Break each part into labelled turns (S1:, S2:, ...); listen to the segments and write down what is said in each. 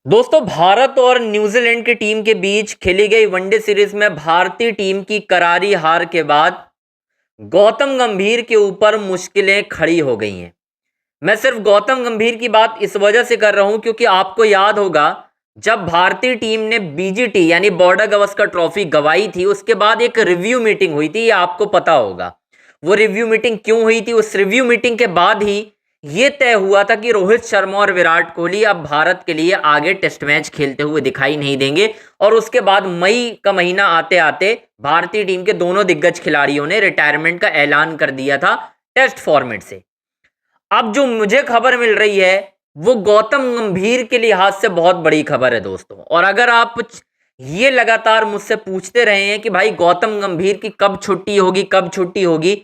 S1: दोस्तों, भारत और न्यूजीलैंड की टीम के बीच खेली गई वनडे सीरीज में भारतीय टीम की करारी हार के बाद गौतम गंभीर के ऊपर मुश्किलें खड़ी हो गई हैं। मैं सिर्फ गौतम गंभीर की बात इस वजह से कर रहा हूं क्योंकि आपको याद होगा, जब भारतीय टीम ने बीजीटी यानी बॉर्डर गवस्कर ट्रॉफी गंवाई थी, उसके बाद एक रिव्यू मीटिंग हुई थी। ये आपको पता होगा वो रिव्यू मीटिंग क्यों हुई थी। उस रिव्यू मीटिंग के बाद ही ये तय हुआ था कि रोहित शर्मा और विराट कोहली अब भारत के लिए आगे टेस्ट मैच खेलते हुए दिखाई नहीं देंगे। और उसके बाद मई का महीना आते आते भारतीय टीम के दोनों दिग्गज खिलाड़ियों ने रिटायरमेंट का ऐलान कर दिया था टेस्ट फॉर्मेट से। अब जो मुझे खबर मिल रही है वो गौतम गंभीर के लिहाज से बहुत बड़ी खबर है दोस्तों। और अगर आप ये लगातार मुझसे पूछते रहे हैं कि भाई गौतम गंभीर की कब छुट्टी होगी, कब छुट्टी होगी,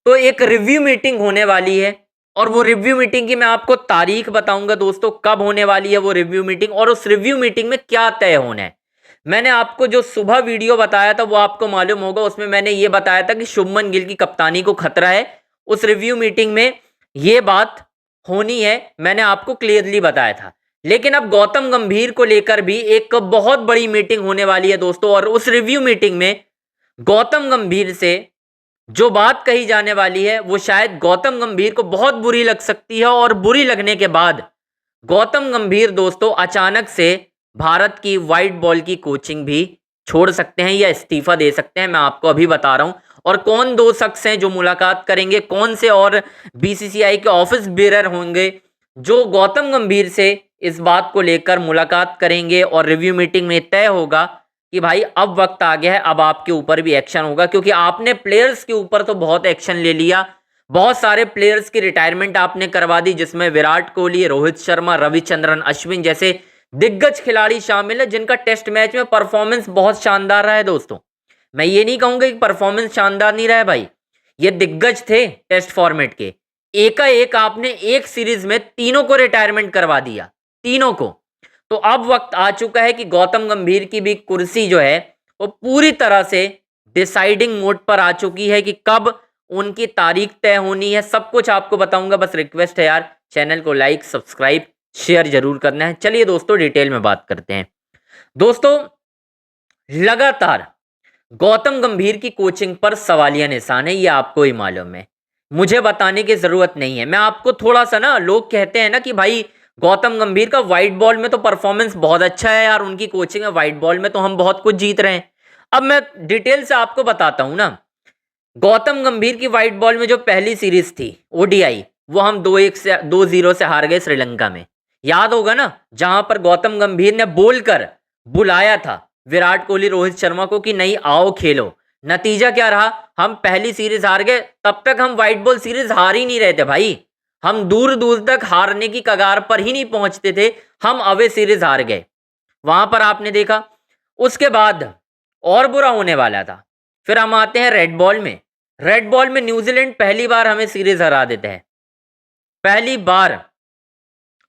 S1: तो एक रिव्यू मीटिंग होने वाली है। और वो रिव्यू मीटिंग की मैं आपको तारीख बताऊंगा दोस्तों, कब होने वाली है वो रिव्यू मीटिंग और उस रिव्यू मीटिंग में क्या तय होना है। मैंने आपको जो सुबह वीडियो बताया था वो आपको मालूम होगा, उसमें मैंने ये बताया था कि शुभमन गिल की कप्तानी को खतरा है। उस रिव्यू मीटिंग में ये बात होनी है, मैंने आपको क्लियरली बताया था। लेकिन अब गौतम गंभीर को लेकर भी एक बहुत बड़ी मीटिंग होने वाली है दोस्तों। और उस रिव्यू मीटिंग में गौतम गंभीर से जो बात कही जाने वाली है वो शायद गौतम गंभीर को बहुत बुरी लग सकती है। और बुरी लगने के बाद गौतम गंभीर दोस्तों अचानक से भारत की वाइट बॉल की कोचिंग भी छोड़ सकते हैं या इस्तीफा दे सकते हैं। मैं आपको अभी बता रहा हूं। और कौन दो शख्स हैं जो मुलाकात करेंगे, कौन से और बीसीसीआई के ऑफिस बेरर होंगे जो गौतम गंभीर से इस बात को लेकर मुलाकात करेंगे। और रिव्यू मीटिंग में तय होगा कि भाई अब वक्त आ गया है, अब आपके ऊपर भी एक्शन होगा। क्योंकि आपने प्लेयर्स के ऊपर तो बहुत एक्शन ले लिया, बहुत सारे प्लेयर्स की रिटायरमेंट आपने करवा दी, जिसमें विराट कोहली, रोहित शर्मा, रविचंद्रन अश्विन जैसे दिग्गज खिलाड़ी शामिल है जिनका टेस्ट मैच में परफॉर्मेंस बहुत शानदार रहा है दोस्तों। मैं ये नहीं कहूंगा कि परफॉर्मेंस शानदार नहीं रहा है भाई, ये दिग्गज थे टेस्ट फॉर्मेट के। एकाएक आपने एक सीरीज में तीनों को रिटायरमेंट करवा दिया, तीनों को। तो अब वक्त आ चुका है कि गौतम गंभीर की भी कुर्सी जो है वो पूरी तरह से डिसाइडिंग मोड पर आ चुकी है कि कब उनकी तारीख तय होनी है। सब कुछ आपको बताऊंगा, बस रिक्वेस्ट है यार, चैनल को लाइक, सब्सक्राइब, शेयर जरूर करना है। चलिए दोस्तों डिटेल में बात करते हैं। दोस्तों, लगातार गौतम गंभीर की कोचिंग पर सवालिया निशान है, ये आपको ही मालूम है, मुझे बताने की जरूरत नहीं है। मैं आपको थोड़ा सा ना, लोग कहते हैं ना कि भाई गौतम गंभीर का व्हाइट बॉल में तो परफॉर्मेंस बहुत अच्छा है यार, उनकी कोचिंग है, व्हाइट बॉल में तो हम बहुत कुछ जीत रहे हैं। अब मैं डिटेल से आपको बताता हूं ना। गौतम गंभीर की व्हाइट बॉल में जो पहली सीरीज थी ओडीआई, वो हम 2-1 से 2-0 से हार गए श्रीलंका में। याद होगा ना, जहां पर गौतम गंभीर ने बोलकर बुलाया था विराट कोहली, रोहित शर्मा को कि नहीं आओ खेलो। नतीजा क्या रहा, हम पहली सीरीज हार गए। तब तक हम व्हाइट बॉल सीरीज हार ही नहीं रहे थे भाई, हम दूर दूर तक हारने की कगार पर ही नहीं पहुंचते थे, हम अवे सीरीज हार गए। वहां पर आपने देखा, उसके बाद और बुरा होने वाला था। फिर हम आते हैं रेड बॉल में। रेड बॉल में न्यूजीलैंड पहली बार हमें सीरीज हरा देता है, पहली बार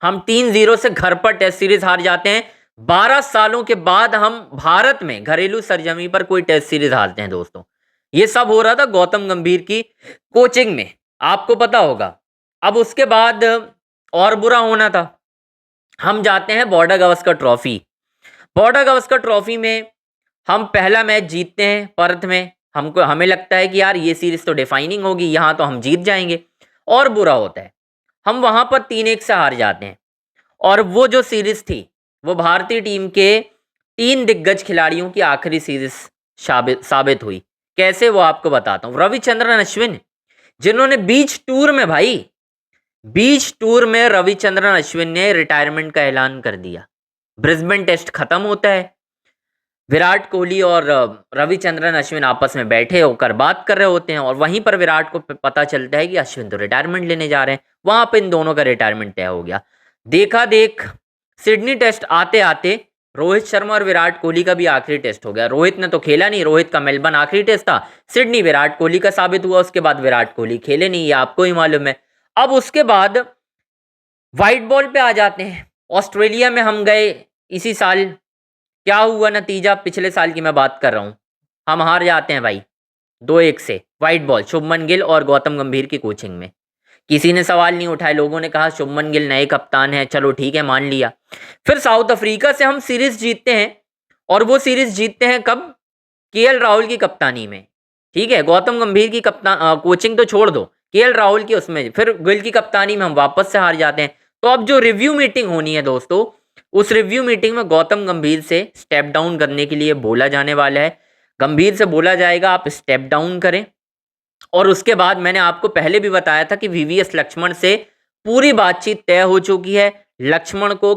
S1: हम 3-0 से घर पर टेस्ट सीरीज हार जाते हैं। 12 सालों के बाद हम भारत में घरेलू सरजमी पर कोई टेस्ट सीरीज हारते हैं दोस्तों। ये सब हो रहा था गौतम गंभीर की कोचिंग में, आपको पता होगा। अब उसके बाद और बुरा होना था, हम जाते हैं border Gavaskar trophy. Border Gavaskar trophy में हम पहला मैच जीतते हैं पर्थ में। हमें लगता है कि यार ये सीरीज तो डिफाइनिंग होगी, यहां तो हम जीत जाएंगे। और बुरा होता है, हम वहां पर 3-1 से हार जाते हैं। और वो जो सीरीज थी वो भारतीय टीम के 3 दिग्गज खिलाड़ियों की आखिरी सीरीज साबित हुई। कैसे, वो आपको बताता हूं। रविचंद्रन अश्विन, जिन्होंने बीच टूर में भाई, बीच टूर में रविचंद्रन अश्विन ने रिटायरमेंट का ऐलान कर दिया। ब्रिस्बेन टेस्ट खत्म होता है, विराट कोहली और रविचंद्रन अश्विन आपस में बैठे होकर बात कर रहे होते हैं। और वहीं पर विराट को पता चलता है कि अश्विन तो रिटायरमेंट लेने जा रहे हैं। वहां पर इन दोनों का रिटायरमेंट तय हो गया। देखा देख सिडनी टेस्ट आते आते रोहित शर्मा और विराट कोहली का भी आखिरी टेस्ट हो गया। रोहित ने तो खेला नहीं, रोहित का मेलबर्न आखिरी टेस्ट था। सिडनी विराट कोहली का साबित हुआ, उसके बाद विराट कोहली खेले नहीं, ये आपको ही मालूम है। अब उसके बाद व्हाइट बॉल पे आ जाते हैं। ऑस्ट्रेलिया में हम गए इसी साल, क्या हुआ नतीजा, पिछले साल की मैं बात कर रहा हूं, हम हार जाते हैं भाई 2-1 से व्हाइट बॉल, शुभमन गिल और गौतम गंभीर की कोचिंग में। किसी ने सवाल नहीं उठाए, लोगों ने कहा शुभमन गिल नए कप्तान है, चलो ठीक है मान लिया। फिर साउथ अफ्रीका से हम सीरीज जीतते हैं, और वो सीरीज जीतते हैं कब? केएल राहुल की कप्तानी में। ठीक है, गौतम गंभीर की कप्तान कोचिंग तो छोड़ दो, केएल राहुल की उसमें फिर गिल की कप्तानी में हम वापस से हार जाते हैं। तो अब जो रिव्यू मीटिंग होनी है दोस्तों, उस रिव्यू मीटिंग में गौतम गंभीर से स्टेप डाउन करने के लिए बोला जाने वाला है। गंभीर से बोला जाएगा आप स्टेप डाउन करें, और उसके बाद मैंने आपको पहले भी बताया था कि वीवीएस लक्ष्मण से पूरी बातचीत तय हो चुकी है। लक्ष्मण को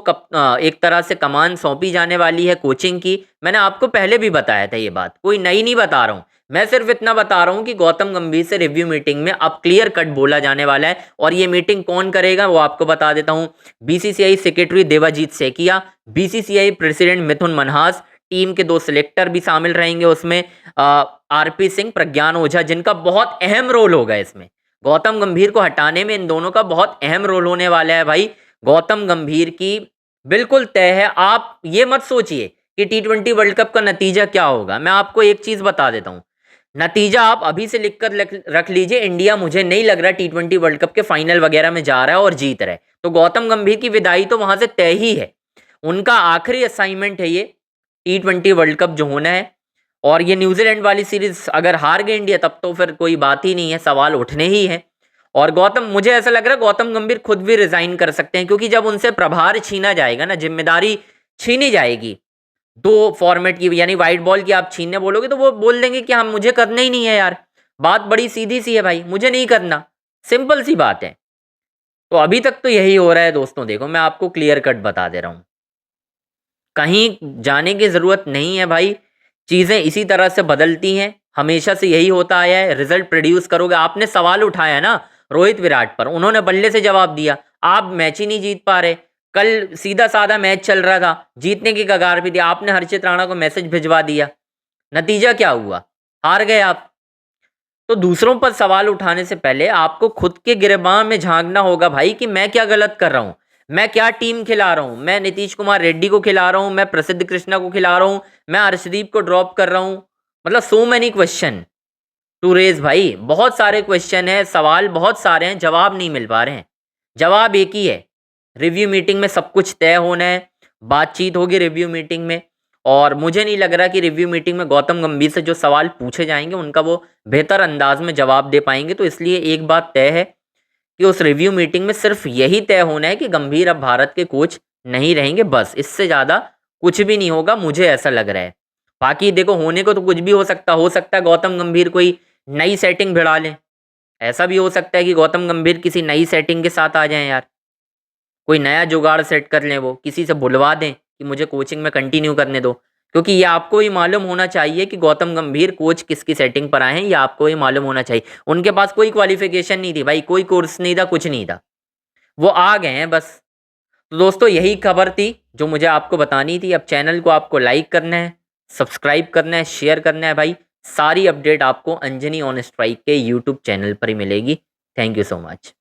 S1: एक तरह से कमान सौंपी जाने वाली है कोचिंग की। मैंने आपको पहले भी बताया था, ये बात कोई नई नहीं बता रहा हूं, मैं सिर्फ इतना बता रहा हूं कि गौतम गंभीर से रिव्यू मीटिंग में अब क्लियर कट बोला जाने वाला है। और ये मीटिंग कौन करेगा वो आपको बता देता हूं। BCCI secretary Devajit Saikia, BCCI president Mithun Manhas, team के 2 सिलेक्टर भी शामिल रहेंगे उसमें, आरपी सिंह, प्रज्ञान ओझा, जिनका बहुत अहम रोल होगा इसमें। गौतम गंभीर को हटाने में इन दोनों का बहुत अहम रोल होने वाला है भाई। गौतम गंभीर की बिल्कुल तय है। आप ये मत सोचिए कि टी20 वर्ल्ड कप का नतीजा क्या होगा। मैं आपको एक चीज बता देता हूं, नतीजा आप अभी से लिखकर रख लीजिए। इंडिया मुझे नहीं लग रहा टी20 वर्ल्ड कप के फाइनल वगैरह में जा रहा है और जीत रहा है, तो गौतम गंभीर की विदाई तो वहां से तय ही है। उनका आखिरी असाइनमेंट है ये टी20 वर्ल्ड कप जो होना है। और ये न्यूजीलैंड वाली सीरीज अगर हार गई इंडिया तब तो फिर कोई बात ही नहीं है, सवाल उठने ही है। और गौतम, मुझे ऐसा लग रहा है गौतम गंभीर खुद भी रिजाइन कर सकते हैं, क्योंकि जब उनसे प्रभार छीना जाएगा ना, जिम्मेदारी छीनी जाएगी 2 फॉर्मेट की, यानी व्हाइट बॉल की आप छीनने बोलोगे तो वो बोल देंगे कि हम मुझे करना ही नहीं है यार। बात बड़ी सीधी सी है भाई, मुझे नहीं करना, सिंपल सी बात है। तो अभी तक तो यही हो रहा है दोस्तों। देखो मैं आपको क्लियर कट बता दे रहा हूं, कहीं जाने की जरूरत नहीं है भाई। चीजें इसी तरह से बदलती हैं, हमेशा से यही होता आया है। रिजल्ट प्रोड्यूस करोगे। आपने सवाल उठाया ना रोहित विराट पर, उन्होंने बल्ले से जवाब दिया, आप मैच ही नहीं जीत पा रहे। कल सीधा साधा मैच चल रहा था, जीतने की कगार पे थी, आपने हर्षित राणा को मैसेज भिजवा दिया, नतीजा क्या हुआ? हार गए आप। तो दूसरों पर सवाल उठाने से पहले आपको खुद के गिरबान में झांकना होगा भाई, कि मैं क्या गलत कर रहा हूं, मैं क्या टीम खिला रहा हूं। मैं नीतीश कुमार रेड्डी को खिला रहा हूं, मैं प्रसिद्ध कृष्णा को खिला रहा हूं, मैं अर्शदीप को ड्रॉप कर रहा हूं। मतलब so many question to raise भाई, बहुत सारे क्वेश्चन है, सवाल बहुत सारे हैं, जवाब नहीं मिल पा रहे हैं। जवाब एक ही है, रिव्यू मीटिंग में सब कुछ तय होना है, बातचीत होगी रिव्यू मीटिंग में। और मुझे नहीं लग रहा कि रिव्यू मीटिंग में गौतम गंभीर से जो सवाल पूछे जाएंगे उनका वो बेहतर अंदाज में जवाब दे पाएंगे। तो इसलिए एक बात तय है कि उस रिव्यू मीटिंग में सिर्फ यही तय होना है कि गंभीर अब भारत के कोच नहीं रहेंगे, बस इससे ज़्यादा कुछ भी नहीं होगा, मुझे ऐसा लग रहा है। बाकी देखो होने को तो कुछ भी हो सकता है गौतम गंभीर कोई नई सेटिंग भिड़ा लें। ऐसा भी हो सकता है कि गौतम गंभीर किसी नई सेटिंग के साथ आ जाएं यार, कोई नया जुगाड़ सेट कर लें, वो किसी से बुलवा दें कि मुझे कोचिंग में कंटिन्यू करने दो। क्योंकि ये आपको ही मालूम होना चाहिए कि गौतम गंभीर कोच किसकी सेटिंग पर आए हैं, ये आपको ही मालूम होना चाहिए। उनके पास कोई क्वालिफिकेशन नहीं थी भाई, कोई कोर्स नहीं था, कुछ नहीं था, वो आ गए हैं बस। तो दोस्तों यही खबर थी जो मुझे आपको बतानी थी। अब चैनल को आपको लाइक करना है, सब्सक्राइब करना है, शेयर करना है भाई। सारी अपडेट आपको अंजनी ऑन स्ट्राइक के यूट्यूब चैनल पर ही मिलेगी। Thank you so much.